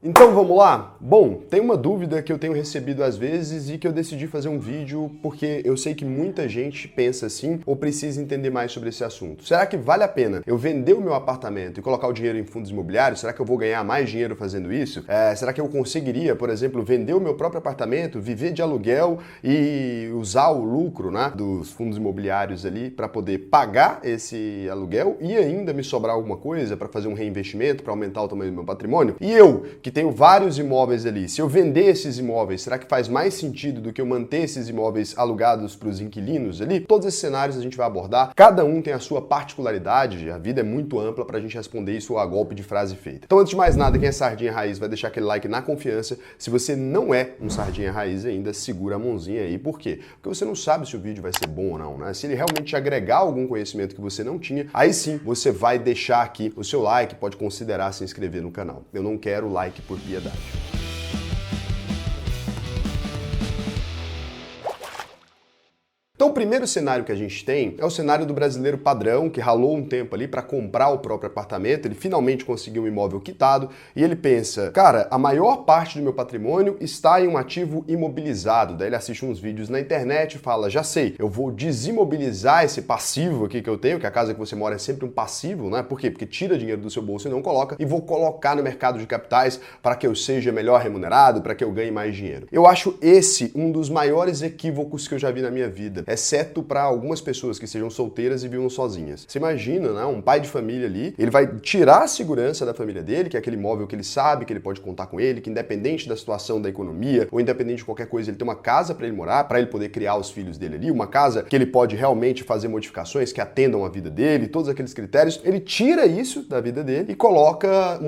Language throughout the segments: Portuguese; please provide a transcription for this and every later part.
Então vamos lá? Bom, tem uma dúvida que eu tenho recebido às vezes e que eu decidi fazer um vídeo porque eu sei que muita gente pensa assim ou precisa entender mais sobre esse assunto. Será que vale a pena eu vender o meu apartamento e colocar o dinheiro em fundos imobiliários? Será que eu vou ganhar mais dinheiro fazendo isso? Será que eu conseguiria, por exemplo, vender o meu próprio apartamento, viver de aluguel e usar o lucro, né, dos fundos imobiliários ali para poder pagar esse aluguel e ainda me sobrar alguma coisa para fazer um reinvestimento, para aumentar o tamanho do meu patrimônio? E eu, que tenho vários imóveis ali, se eu vender esses imóveis, será que faz mais sentido do que eu manter esses imóveis alugados para os inquilinos ali? Todos esses cenários a gente vai abordar, cada um tem a sua particularidade, a vida é muito ampla para a gente responder isso a golpe de frase feita. Então, antes de mais nada, quem é Sardinha Raiz vai deixar aquele like na confiança. Se você não é um Sardinha Raiz ainda, segura a mãozinha aí. Por quê? Porque você não sabe se o vídeo vai ser bom ou não, né? Se ele realmente te agregar algum conhecimento que você não tinha, aí sim você vai deixar aqui o seu like, pode considerar se inscrever no canal. Eu não quero like por piedade. Então, o primeiro cenário que a gente tem é o cenário do brasileiro padrão, que ralou um tempo ali para comprar o próprio apartamento, ele finalmente conseguiu um imóvel quitado e ele pensa, cara, a maior parte do meu patrimônio está em um ativo imobilizado. Daí ele assiste uns vídeos na internet e fala, já sei, eu vou desimobilizar esse passivo aqui que eu tenho, que a casa que você mora é sempre um passivo, né? Por quê? Porque tira dinheiro do seu bolso e não coloca, e vou colocar no mercado de capitais para que eu seja melhor remunerado, para que eu ganhe mais dinheiro. Eu acho esse um dos maiores equívocos que eu já vi na minha vida. Exceto para algumas pessoas que sejam solteiras e vivam sozinhas. Você imagina, né, um pai de família ali, ele vai tirar a segurança da família dele, que é aquele imóvel que ele sabe que ele pode contar com ele, que independente da situação da economia ou independente de qualquer coisa, ele tem uma casa para ele morar, para ele poder criar os filhos dele ali, uma casa que ele pode realmente fazer modificações que atendam a vida dele, todos aqueles critérios. Ele tira isso da vida dele e coloca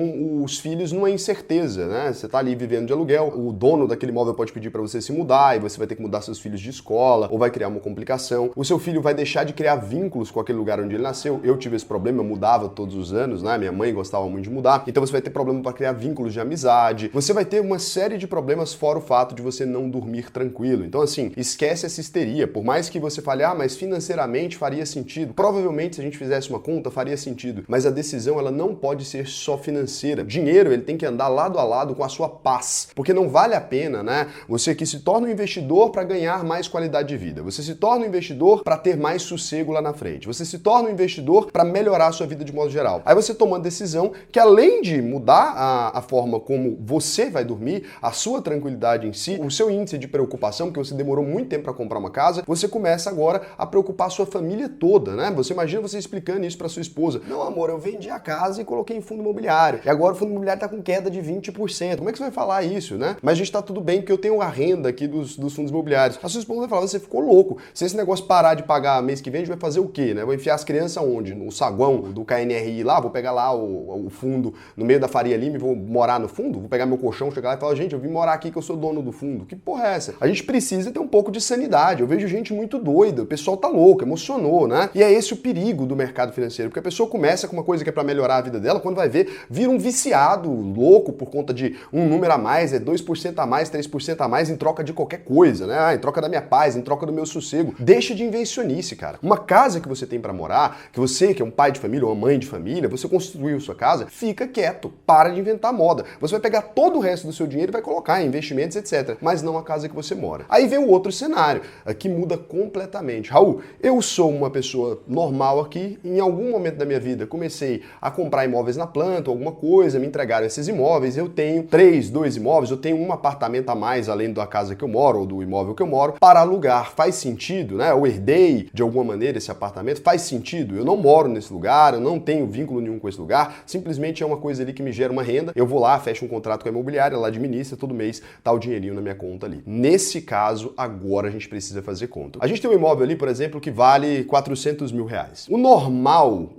os filhos numa incerteza, né? Você tá ali vivendo de aluguel, o dono daquele imóvel pode pedir para você se mudar e você vai ter que mudar seus filhos de escola ou vai criar uma complicação. O seu filho vai deixar de criar vínculos com aquele lugar onde ele nasceu. Eu tive esse problema, eu mudava todos os anos, né? Minha mãe gostava muito de mudar. Então você vai ter problema para criar vínculos de amizade. Você vai ter uma série de problemas fora o fato de você não dormir tranquilo. Então assim, esquece essa histeria. Por mais que você fale, mas financeiramente faria sentido. Provavelmente se a gente fizesse uma conta, faria sentido. Mas a decisão, ela não pode ser só financeira. Dinheiro, ele tem que andar lado a lado com a sua paz. Porque não vale a pena, né? Você que se torna um investidor para ganhar mais qualidade de vida. Você se torna um investidor para ter mais sossego lá na frente. Você se torna um investidor para melhorar a sua vida de modo geral. Aí você toma uma decisão que, além de mudar a forma como você vai dormir, a sua tranquilidade em si, o seu índice de preocupação, porque você demorou muito tempo para comprar uma casa, você começa agora a preocupar a sua família toda, né? Você imagina você explicando isso para sua esposa. Não, amor, eu vendi a casa e coloquei em fundo imobiliário. E agora o fundo imobiliário está com queda de 20%. Como é que você vai falar isso, né? Mas a gente está tudo bem porque eu tenho a renda aqui dos fundos imobiliários. A sua esposa vai falar, você ficou louco. Se esse negócio parar de pagar mês que vem, a gente vai fazer o quê, né? Vou enfiar as crianças onde? No saguão do KNRI lá? Vou pegar lá o fundo no meio da Faria Lima e vou morar no fundo? Vou pegar meu colchão, chegar lá e falar, gente, eu vim morar aqui que eu sou dono do fundo. Que porra é essa? A gente precisa ter um pouco de sanidade. Eu vejo gente muito doida, o pessoal tá louco, emocionou, né? E é esse o perigo do mercado financeiro, porque a pessoa começa com uma coisa que é pra melhorar a vida dela, quando vai ver, vira um viciado louco por conta de um número a mais, 2% a mais, 3% a mais em troca de qualquer coisa, né? Em troca da minha paz, em troca do meu sossego. Deixa de invencionice, cara. Uma casa que você tem pra morar, que você, que é um pai de família ou uma mãe de família, você construiu sua casa, fica quieto, para de inventar moda. Você vai pegar todo o resto do seu dinheiro e vai colocar em investimentos, etc. Mas não a casa que você mora. Aí vem o outro cenário, que muda completamente. Raul, eu sou uma pessoa normal aqui, em algum momento da minha vida comecei a comprar imóveis na planta, alguma coisa, me entregaram esses imóveis, eu tenho 2 imóveis, eu tenho um apartamento a mais além da casa que eu moro ou do imóvel que eu moro, para alugar. Faz sentido, né? Eu herdei de alguma maneira esse apartamento, faz sentido. Eu não moro nesse lugar, eu não tenho vínculo nenhum com esse lugar, simplesmente é uma coisa ali que me gera uma renda, eu vou lá, fecho um contrato com a imobiliária, ela administra, todo mês tá o dinheirinho na minha conta ali. Nesse caso, agora a gente precisa fazer conta. A gente tem um imóvel ali, por exemplo, que vale 400 mil reais. O normal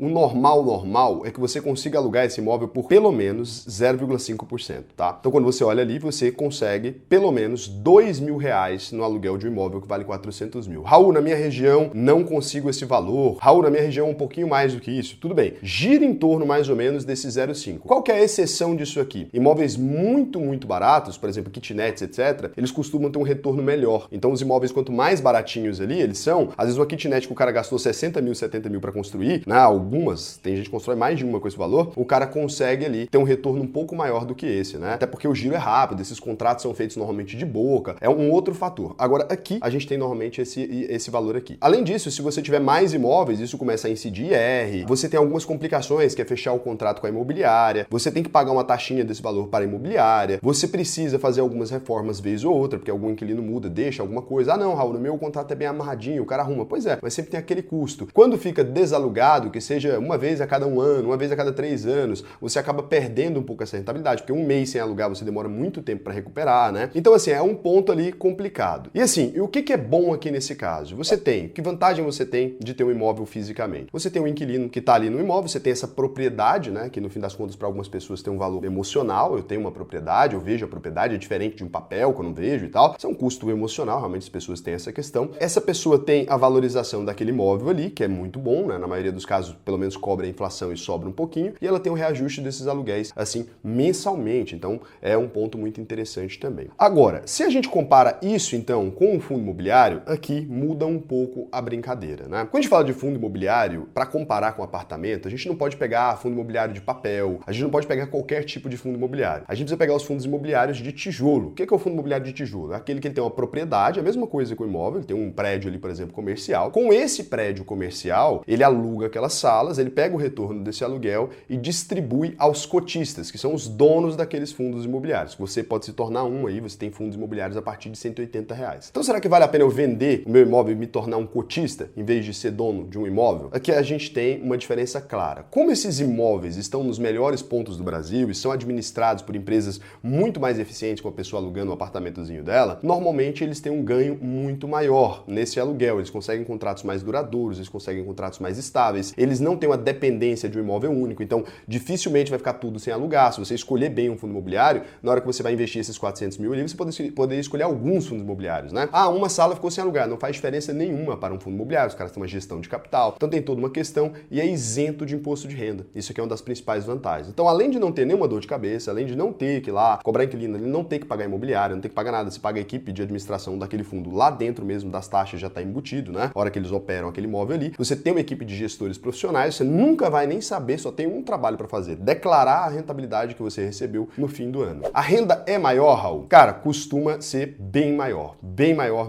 é que você consiga alugar esse imóvel por pelo menos 0,5%, tá? Então quando você olha ali, você consegue pelo menos 2 mil reais no aluguel de um imóvel que vale 400 mil. Raul, na minha região não consigo esse valor. Raul, na minha região um pouquinho mais do que isso. Tudo bem, gira em torno mais ou menos desse 0,5. Qual que é a exceção disso aqui? Imóveis muito baratos, por exemplo, kitnets, etc., eles costumam ter um retorno melhor. Então os imóveis quanto mais baratinhos ali eles são, às vezes uma kitnet que o cara gastou 60 mil, 70 mil para construir, né, algumas, tem gente que constrói mais de uma com esse valor, o cara consegue ali ter um retorno um pouco maior do que esse, né? Até porque o giro é rápido, esses contratos são feitos normalmente de boca, é um outro fator. Agora aqui a gente tem normalmente esse valor aqui. Além disso, se você tiver mais imóveis, isso começa a incidir IR, você tem algumas complicações, que é fechar o contrato com a imobiliária, você tem que pagar uma taxinha desse valor para a imobiliária, você precisa fazer algumas reformas vez ou outra, porque algum inquilino muda, deixa alguma coisa. Ah não, Raul, no meu contrato é bem amarradinho, o cara arruma. Pois é, mas sempre tem aquele custo. Quando fica desalugado, que seja uma vez a cada um ano, uma vez a cada 3 anos, você acaba perdendo um pouco essa rentabilidade, porque um mês sem alugar você demora muito tempo para recuperar, né? Então assim, é um ponto ali complicado. E assim, e o que é bom aqui nesse caso? Você tem, que vantagem você tem de ter um imóvel fisicamente? Você tem um inquilino que está ali no imóvel, você tem essa propriedade, né? Que no fim das contas para algumas pessoas tem um valor emocional, eu tenho uma propriedade, eu vejo a propriedade, é diferente de um papel que eu não vejo e tal. Isso é um custo emocional, realmente as pessoas têm essa questão. Essa pessoa tem a valorização daquele imóvel ali, que é muito bom, né? Na maioria dos casos, pelo menos cobre a inflação e sobra um pouquinho, e ela tem um reajuste desses aluguéis, assim, mensalmente. Então, é um ponto muito interessante também. Agora, se a gente compara isso, então, com o fundo imobiliário, aqui muda um pouco a brincadeira, né? Quando a gente fala de fundo imobiliário, para comparar com apartamento, a gente não pode pegar fundo imobiliário de papel, a gente não pode pegar qualquer tipo de fundo imobiliário. A gente precisa pegar os fundos imobiliários de tijolo. O que é o fundo imobiliário de tijolo? É aquele que ele tem uma propriedade, a mesma coisa que o imóvel, ele tem um prédio ali, por exemplo, comercial. Com esse prédio comercial, ele aluga aquelas salas, ele pega o retorno desse aluguel e distribui aos cotistas, que são os donos daqueles fundos imobiliários. Você pode se tornar um aí, você tem fundos imobiliários a partir de R$180. Então será que vale a pena eu vender o meu imóvel e me tornar um cotista, em vez de ser dono de um imóvel? Aqui a gente tem uma diferença clara. Como esses imóveis estão nos melhores pontos do Brasil e são administrados por empresas muito mais eficientes com a pessoa alugando um apartamentozinho dela, normalmente eles têm um ganho muito maior nesse aluguel. Eles conseguem contratos mais duradouros, eles conseguem contratos mais estáveis, eles não têm uma dependência de um imóvel único, então dificilmente vai ficar tudo sem alugar. Se você escolher bem um fundo imobiliário, na hora que você vai investir esses 400 mil ali, você poderia escolher alguns fundos imobiliários, né? Ah, uma sala ficou sem alugar, não faz diferença nenhuma para um fundo imobiliário, os caras têm uma gestão de capital, então tem toda uma questão e é isento de imposto de renda. Isso aqui é uma das principais vantagens. Então, além de não ter nenhuma dor de cabeça, além de não ter que ir lá cobrar inquilino, ele não ter que pagar imobiliário, não ter que pagar nada, você paga a equipe de administração daquele fundo lá dentro mesmo das taxas, já está embutido, né? A hora que eles operam aquele imóvel ali, você tem uma equipe de gestores profissionais, você nunca vai nem saber, só tem um trabalho para fazer, declarar a rentabilidade que você recebeu no fim do ano. A renda é maior, Raul? Cara, costuma ser bem maior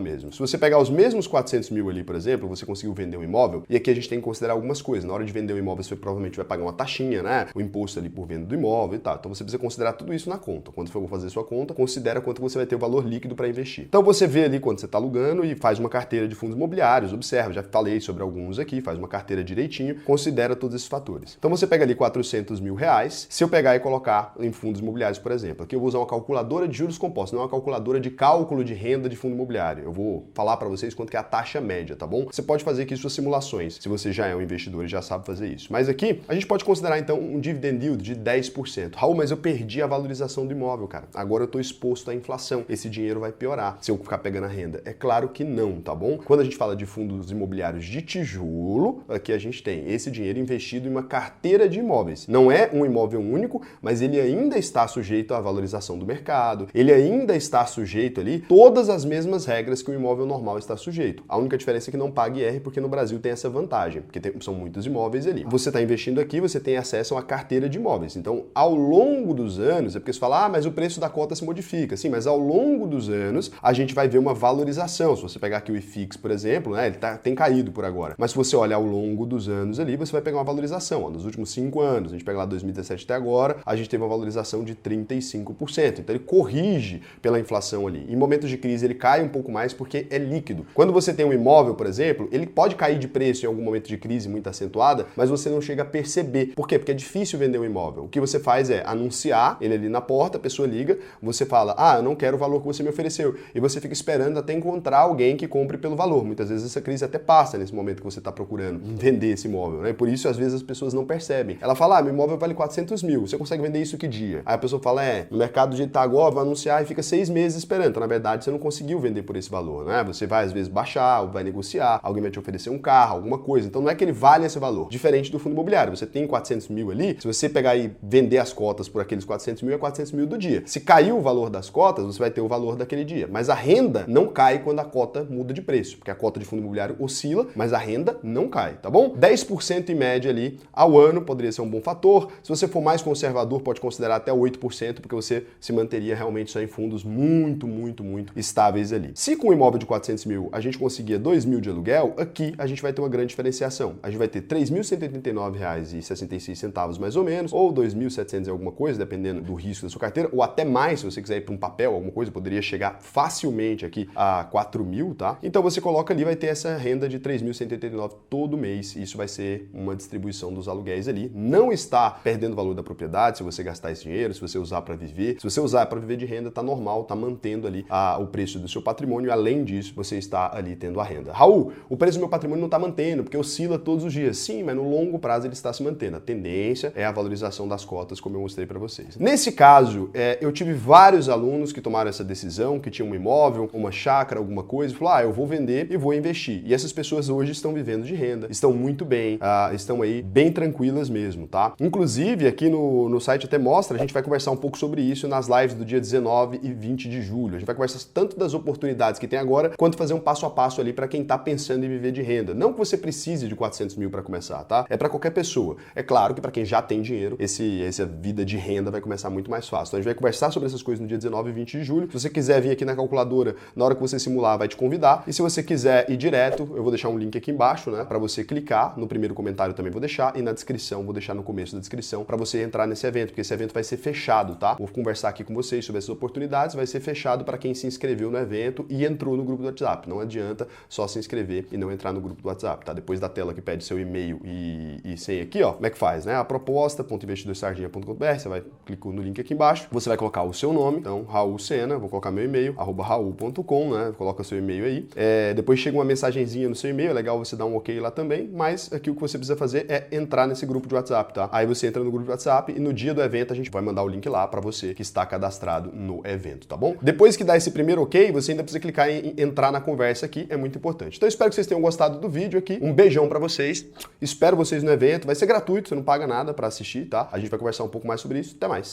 mesmo. Se você pegar os mesmos 400 mil ali, por exemplo, você conseguiu vender um imóvel, e aqui a gente tem que considerar algumas coisas. Na hora de vender o imóvel, você provavelmente vai pagar uma taxinha, né? O imposto ali por venda do imóvel e tal. Então você precisa considerar tudo isso na conta. Quando for fazer sua conta, considera quanto você vai ter o valor líquido para investir. Então você vê ali quando você está alugando e faz uma carteira de fundos imobiliários, observa, já falei sobre alguns aqui, faz uma carteira direitinho, considera todos esses fatores. Então você pega ali 400 mil reais, se eu pegar e colocar em fundos imobiliários, por exemplo, aqui eu vou usar uma calculadora de juros compostos, não uma calculadora de cálculo de renda de fundo imobiliário. Eu vou falar para vocês quanto que é a taxa média, tá bom? Você pode fazer aqui suas simulações, se você já é um investidor e já sabe fazer isso. Mas aqui, a gente pode considerar então um dividend yield de 10%. Raul, mas eu perdi a valorização do imóvel, cara. Agora eu estou exposto à inflação. Esse dinheiro vai piorar se eu ficar pegando a renda. É claro que não, tá bom? Quando a gente fala de fundos imobiliários de tijolo, aqui a gente tem esse dinheiro investido em uma carteira de imóveis. Não é um imóvel único, mas ele ainda está sujeito à valorização do mercado, ele ainda está sujeito ali todas as mesmas regras que o imóvel normal está sujeito. A única diferença é que não paga IR, porque no Brasil tem essa vantagem, porque são muitos imóveis ali. Você está investindo aqui, você tem acesso a uma carteira de imóveis. Então, ao longo dos anos, é porque você fala, mas o preço da cota se modifica. Sim, mas ao longo dos anos, a gente vai ver uma valorização. Se você pegar aqui o IFIX, por exemplo, né, ele tem caído por agora. Mas se você olhar ao longo dos anos ali, você vai pegar uma valorização. Ó, nos últimos 5 anos, a gente pega lá 2017 até agora, a gente teve uma valorização de 35%. Então, ele corrige pela inflação ali. Em momentos de crise, ele cai um pouco mais porque é líquido. Quando você tem um imóvel, por exemplo, ele pode cair de preço em algum momento de crise muito acentuada, mas você não chega a perceber. Por quê? Porque é difícil vender um imóvel. O que você faz é anunciar ele ali na porta, a pessoa liga, você fala, eu não quero o valor que você me ofereceu. E você fica esperando até encontrar alguém que compre pelo valor. Muitas vezes essa crise até passa nesse momento que você está procurando vender esse imóvel, né? Por isso, às vezes, as pessoas não percebem. Ela fala, meu imóvel vale 400 mil, você consegue vender isso que dia? Aí a pessoa fala, no mercado do jeito que tá agora, vai anunciar e fica 6 meses esperando. Então, na verdade, você não conseguiu vender por esse valor, né? Você vai, às vezes, vezes baixar, vai negociar, alguém vai te oferecer um carro, alguma coisa. Então não é que ele vale esse valor. Diferente do fundo imobiliário, você tem 400 mil ali, se você pegar e vender as cotas por aqueles 400 mil, é 400 mil do dia. Se caiu o valor das cotas, você vai ter o valor daquele dia. Mas a renda não cai quando a cota muda de preço, porque a cota de fundo imobiliário oscila, mas a renda não cai, tá bom? 10% em média ali ao ano poderia ser um bom fator. Se você for mais conservador, pode considerar até 8%, porque você se manteria realmente só em fundos muito estáveis ali. Se com um imóvel de 400 mil a gente conseguia 2 mil de aluguel, aqui a gente vai ter uma grande diferenciação. A gente vai ter R$ 3.189,66 mais ou menos, ou 2.700 e alguma coisa, dependendo do risco da sua carteira, ou até mais, se você quiser ir para um papel, alguma coisa, poderia chegar facilmente aqui a 4 mil, tá? Então você coloca ali, vai ter essa renda de 3.189 todo mês. Isso vai ser uma distribuição dos aluguéis ali. Não está perdendo o valor da propriedade se você gastar esse dinheiro, se você usar para viver. Se você usar para viver de renda, tá normal, tá mantendo ali o preço do seu patrimônio. Além disso, você está ali tendo a renda. Raul, o preço do meu patrimônio não está mantendo, porque oscila todos os dias. Sim, mas no longo prazo ele está se mantendo. A tendência é a valorização das cotas, como eu mostrei para vocês. Nesse caso, eu tive vários alunos que tomaram essa decisão, que tinham um imóvel, uma chácara, alguma coisa, e falaram, eu vou vender e vou investir. E essas pessoas hoje estão vivendo de renda, estão muito bem, estão aí bem tranquilas mesmo, tá? Inclusive, aqui no site até mostra, a gente vai conversar um pouco sobre isso nas lives do dia 19 e 20 de julho. A gente vai conversar tanto das oportunidades que tem agora, quanto fazer um passo a passo ali para quem está pensando em viver de renda. Não que você precise de 400 mil para começar, tá? É para qualquer pessoa. É claro que para quem já tem dinheiro, essa vida de renda vai começar muito mais fácil. Então a gente vai conversar sobre essas coisas no dia 19 e 20 de julho. Se você quiser vir aqui na calculadora, na hora que você simular, vai te convidar. E se você quiser ir direto, eu vou deixar um link aqui embaixo, né? Para você clicar. No primeiro comentário também vou deixar. E na descrição, vou deixar no começo da descrição para você entrar nesse evento, porque esse evento vai ser fechado, tá? Vou conversar aqui com vocês sobre essas oportunidades. Vai ser fechado para quem se inscreveu no evento e entrou no grupo do WhatsApp. Não adianta só se inscrever e não entrar no grupo do WhatsApp, tá? Depois da tela que pede seu e-mail e senha aqui, ó, como é que faz, né? A proposta.investidorsardinha.com.br, você vai clicar no link aqui embaixo, você vai colocar o seu nome, então, Raul Sena, vou colocar meu e-mail, @raul.com, né? Coloca seu e-mail aí. Depois chega uma mensagenzinha no seu e-mail, é legal você dar um ok lá também, mas aqui o que você precisa fazer é entrar nesse grupo de WhatsApp, tá? Aí você entra no grupo de WhatsApp e no dia do evento a gente vai mandar o link lá para você que está cadastrado no evento, tá bom? Depois que dá esse primeiro ok, você ainda precisa clicar em entrar na conversa aqui, é muito importante. Então eu espero que vocês tenham gostado do vídeo aqui, um beijão para vocês, espero vocês no evento, vai ser gratuito, você não paga nada para assistir, tá? A gente vai conversar um pouco mais sobre isso, até mais.